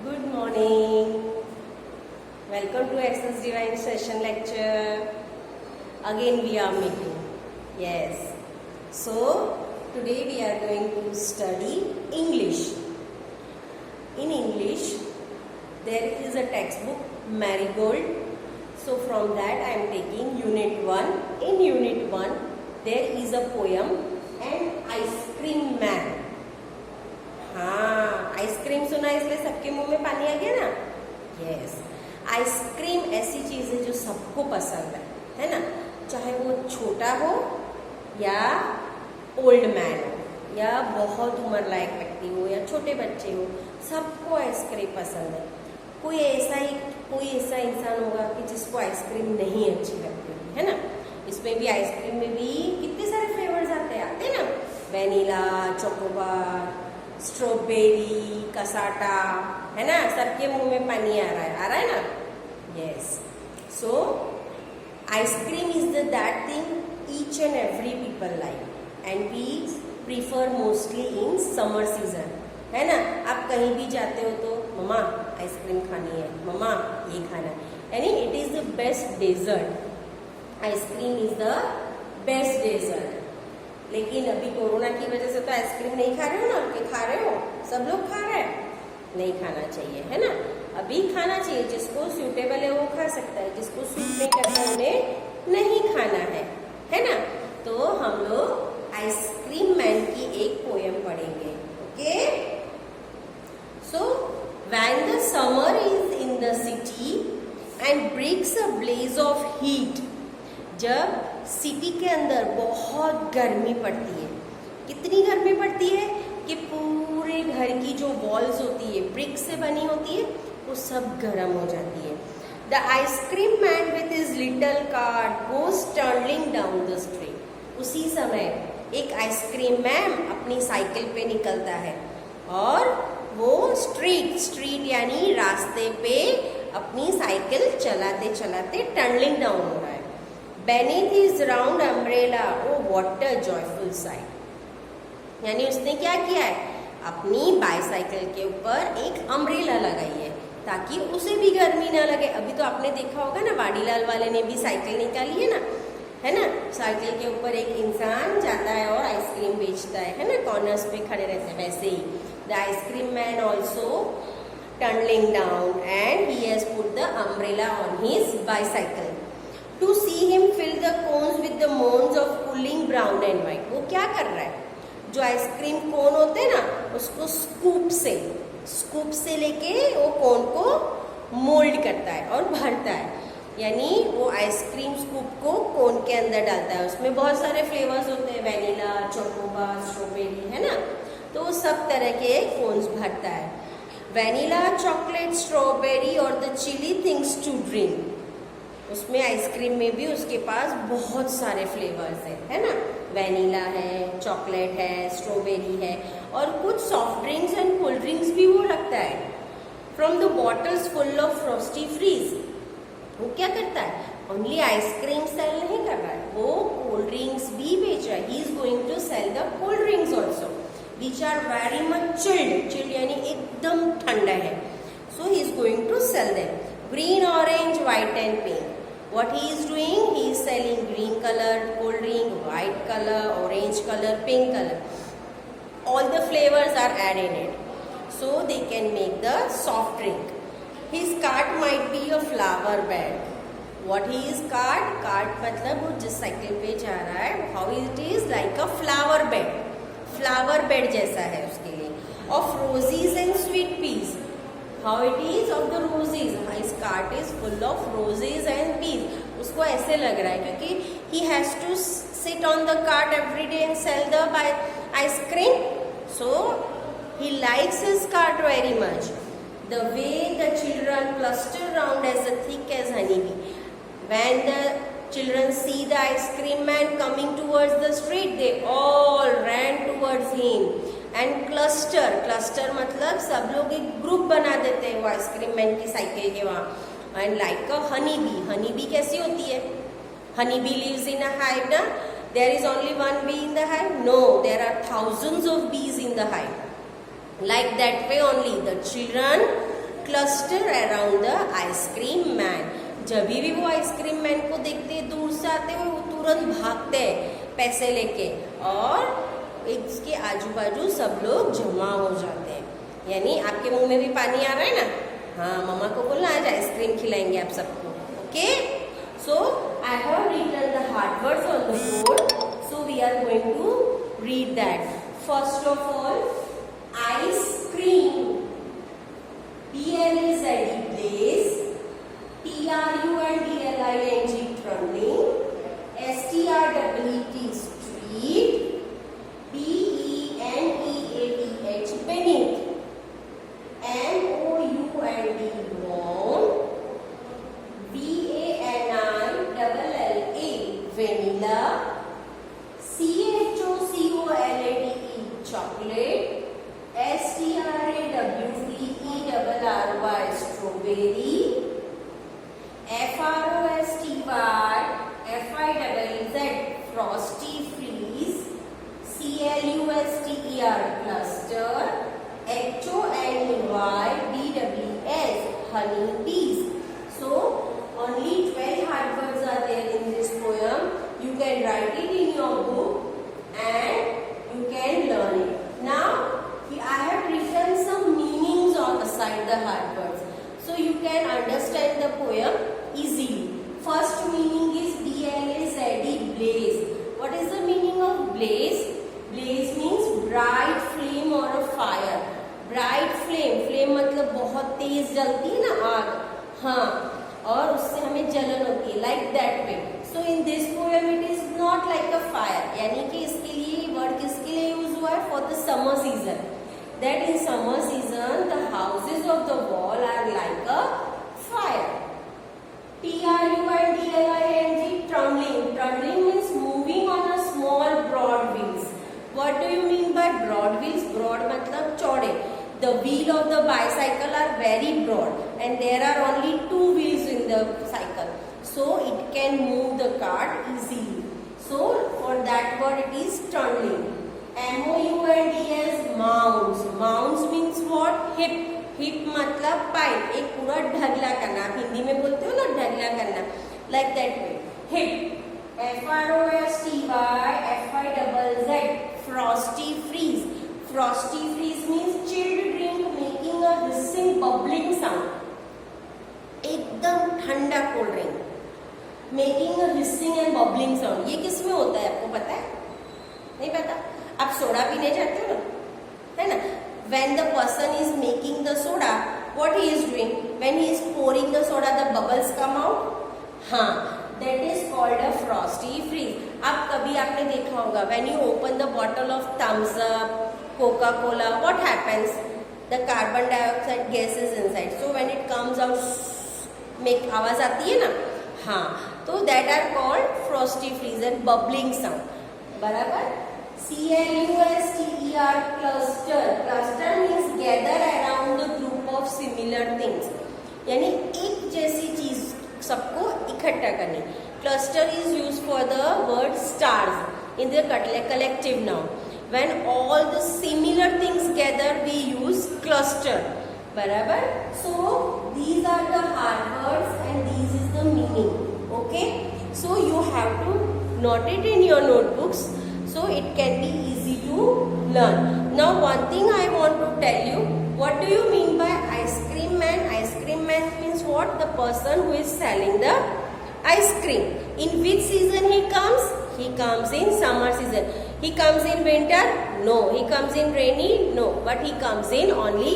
Good morning. Welcome to Access Divine Session Lecture. Again we are meeting. Yes. So today we are going to study English. In English there is a textbook Marigold. So from that I am taking Unit 1. In Unit 1 there is a poem and Ice Cream Man. हाँ, ice cream सुना इसलिए सबके मुंह में पानी आ गया ना. Yes, ice cream ऐसी चीज़ है जो सबको पसंद है ना. चाहे वो छोटा हो या ओल्ड मैन हो या बहुत उम्र लायक व्यक्ति हो या छोटे बच्चे हो, सबको आइसक्रीम पसंद है. कोई ऐसा इंसान होगा कि जिसको आइसक्रीम नहीं अच्छी लगती है ना. इसमें भी आइसक्रीम में भी कितने सारे फ्लेवर्स आते हैं ना. वेनिला, चोकोबार, स्ट्रॉबेरी, कसाटा, है ना. सबके मुंह में पानी आ रहा है ना. Yes. So ice cream is that thing each and every people like and we prefer mostly in summer season, है ना. आप कहीं भी जाते हो तो मम्मा आइसक्रीम खानी है, मम्मा ये खाना है. यानी it is the best dessert. Ice cream is the best dessert. लेकिन अभी कोरोना की वजह से तो आइसक्रीम नहीं खा रहे हो ना. कि खा रहे हो, सब लोग खा रहे हैं. नहीं खाना चाहिए, है ना. अभी खाना चाहिए. जिसको सूटेबल है वो खा सकता है, जिसको सूट नहीं करता उन्हें नहीं खाना है ना. तो हम लोग आइसक्रीम मैन की एक पोयम पढ़ेंगे. Okay. So when the summer is in the city and breaks a blaze of heat. जब सिटी के अंदर बहुत गर्मी पड़ती है. कितनी गर्मी पड़ती है कि पूरे घर की जो वॉल्स होती है ब्रिक से बनी होती है वो सब गर्म हो जाती है. The ice cream man with his little cart goes turning down the street. उसी समय एक आइसक्रीम मैन अपनी साइकिल पे निकलता है और वो स्ट्रीट यानी रास्ते पे अपनी साइकिल चलाते चलाते टर्निंग डाउन हो रहा है. Beneath his round umbrella, oh what a joyful sight. यानी उसने क्या किया है, अपनी बाईसाइकिल के ऊपर एक अम्ब्रेला लगाई है ताकि उसे भी गर्मी ना लगे. अभी तो आपने देखा होगा ना, वाडीलाल वाले ने भी साइकिल निकाली है ना. साइकिल के ऊपर एक इंसान जाता है और आइसक्रीम बेचता है ना. कॉर्नर्स पे खड़े रहते हैं. वैसे ही the ice cream man also turning down and he has put the umbrella on his bicycle. To see him fill the cones with the moans of cooling brown and white. वो क्या कर रहा है, जो आइसक्रीम कोन होते हैं ना उसको स्कूप से लेके वो कोन को मोल्ड करता है और भरता है. यानी वो आइसक्रीम स्कूप को कोन के अंदर डालता है. उसमें बहुत सारे फ्लेवर्स होते हैं, वेनिला, चोकोबार, स्ट्रॉबेरी, है ना. तो वो सब तरह के कोन्स भरता है. वेनिला, चॉकलेट, स्ट्रॉबेरी और the chilly things to drink. उसमें आइसक्रीम में भी उसके पास बहुत सारे फ्लेवर्स है ना. वेनिला है, चॉकलेट है, स्ट्रॉबेरी है और कुछ soft drinks and cold drinks भी वो रखता है. From the bottles full of frosty freeze. वो क्या करता है, ओनली आइसक्रीम सेल नहीं कर रहा है, वो कोल्ड ड्रिंक्स भी बेच रहा है. He is going to sell the cold drinks also which are very much chilled यानी एकदम ठंडा है. So he is going to sell them. Green, orange, white and pink. What he is doing? He is selling green color cold drink, white color, orange color, pink color. All the flavors are added in it, so they can make the soft drink. His cart might be a flower bed. What he is cart? Cart मतलब वो जिस cycle पे जा रहा है, how it is like a flower bed. Flower bed जैसा है उसके लिए. Of roses and sweet peas. How it is of the roses. His cart is full of roses and peas. उसको ऐसे लग रहा है क्योंकि he has to sit on the cart every day and sell the ice cream. So he likes his cart very much. The way the children cluster round as thick as honeybee. When the children see the ice cream man coming towards the street, they all ran towards him. And cluster मतलब सब लोग एक group बना देते हैं वो ice cream man की cycle के वहाँ. And like a honey bee कैसी होती है, honey bee lives in a hive ना. There is only one bee in the hive? No, there are thousands of bees in the hive. Like that way only the children cluster around the ice cream man. जब भी वो ice cream man को देखते हैं, दूर से आते हुए, वो तुरंत भागते हैं पैसे लेके, और इसके आजू बाजू सब लोग जमा हो जाते हैं। यानी आपके मुंह में भी पानी आ रहा है ना? हाँ, मम्मा को बोलना आज आइसक्रीम खिलाएंगे आप सबको। Okay, so I have written the hard words on the board, so we are going to read that. First of all, ice cream, BLAZE blaze, TRUNDLING trundling, STREET street, BENEATH beneath, MOUND mound, VANILLA vanilla, CHOCOLATE chocolate, STRAWDERRY strawberry, FROSTY FIZZ frosty freeze, CLUSTER cluster, HONEYBWS honey bees. So only 12 hard words are there in this poem. You can write it in your book and you can learn it. Now I have written some meanings on the side the hard words, so you can understand the poem easily. First meaning is BLAZE blaze. What is the meaning of blaze? Blaze means bright flame or a fire. Bright flame, flame मतलब बहुत तेज जलती है ना आग, हाँ, और उससे हमें जलन होती है, like that way. So in this poem it is not like a fire. यानी कि इसके लिए वर्ड किसके लिए यूज हुआ है? For the summer season. That in summer season the houses of the wall are like a fire. TRUNDLING trundling. Trundling means moving on a small broad wheels. What do you mean by broad wheels? Broad मतलब चौड़े. The wheel of the bicycle are very broad and there are only 2 wheels in the cycle, so it can move the cart easily. So for that word it is trundling. MOUNDS mounds. Mounds means what? Hip. Hip मतलब pipe, एक पूरा ढगला करना, आप हिंदी में बोलते हो ना ढगला करना, like that way. Hip. FROSTY FIZZ frosty freeze. Frosty freeze means chilled drink making a hissing bubbling sound. एकदम ठंडा cold drink making a hissing and bubbling sound. ये किस में होता है आपको पता है? नहीं पता? आप सोडा पीने जाते हो ना, है ना? When the person is making the soda, what he is doing? When he is pouring the soda, the bubbles come out. हाँ, that is called a frosty freeze. अब कभी आपने देखा होगा, when you open the bottle of Thumbs Up, Coca-Cola, what happens? The carbon dioxide gas is inside. So when it comes out, make आवाज आती है ना, हाँ, तो that are called frosty freeze and bubbling sound. बराबर? CLUSTER cluster. Cluster means gather around the group of similar things. यानी एक जैसी चीज सबको इकट्ठा करनी. Cluster is used for the word stars in the collective noun. When all the similar things gather, we use cluster. बराबर? So these are the hard words and this is the meaning. Okay? So you have to note it in your notebooks so it can be easy to learn. Now one thing I want to tell you. What do you mean by ice cream man? Ice cream man means what? The person who is selling the ice cream. In which season he comes? He comes in summer season. He comes in winter? No. He comes in rainy? No. But he comes in only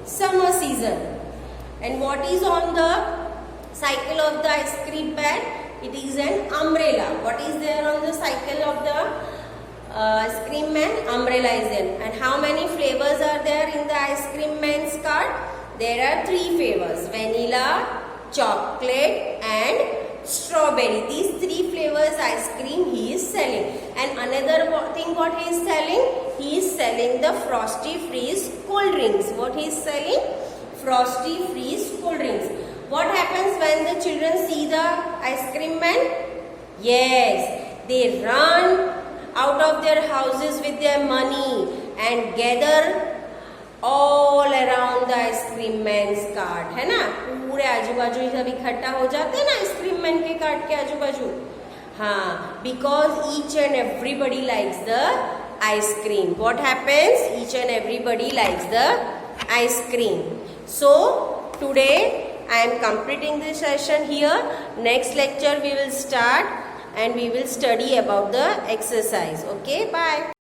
summer season. And what is on the cycle of the ice cream man? It is an umbrella. What is there on the cycle of the ice cream man? Umbrella is there. And how many flavors are there in the ice cream man's cart? There are 3 flavors: vanilla, chocolate and strawberry. These 3 flavors ice cream he is selling. And another thing what he is selling? He is selling the frosty freeze cold drinks. What he is selling? Frosty freeze cold drinks. What happens when the children see the ice cream man? Yes, they run out of their houses with their money and gather all around the ice cream man's cart, है ना, पूरे आजू बाजू जब इकट्ठा हो जाते हैं ना आइसक्रीम मैन के कार्ट के आजू बाजू, हाँ, because each and everybody likes the ice cream. What happens? Each and everybody likes the ice cream. So today I am completing this session here. Next lecture we will start and we will study about the exercise. Okay, bye.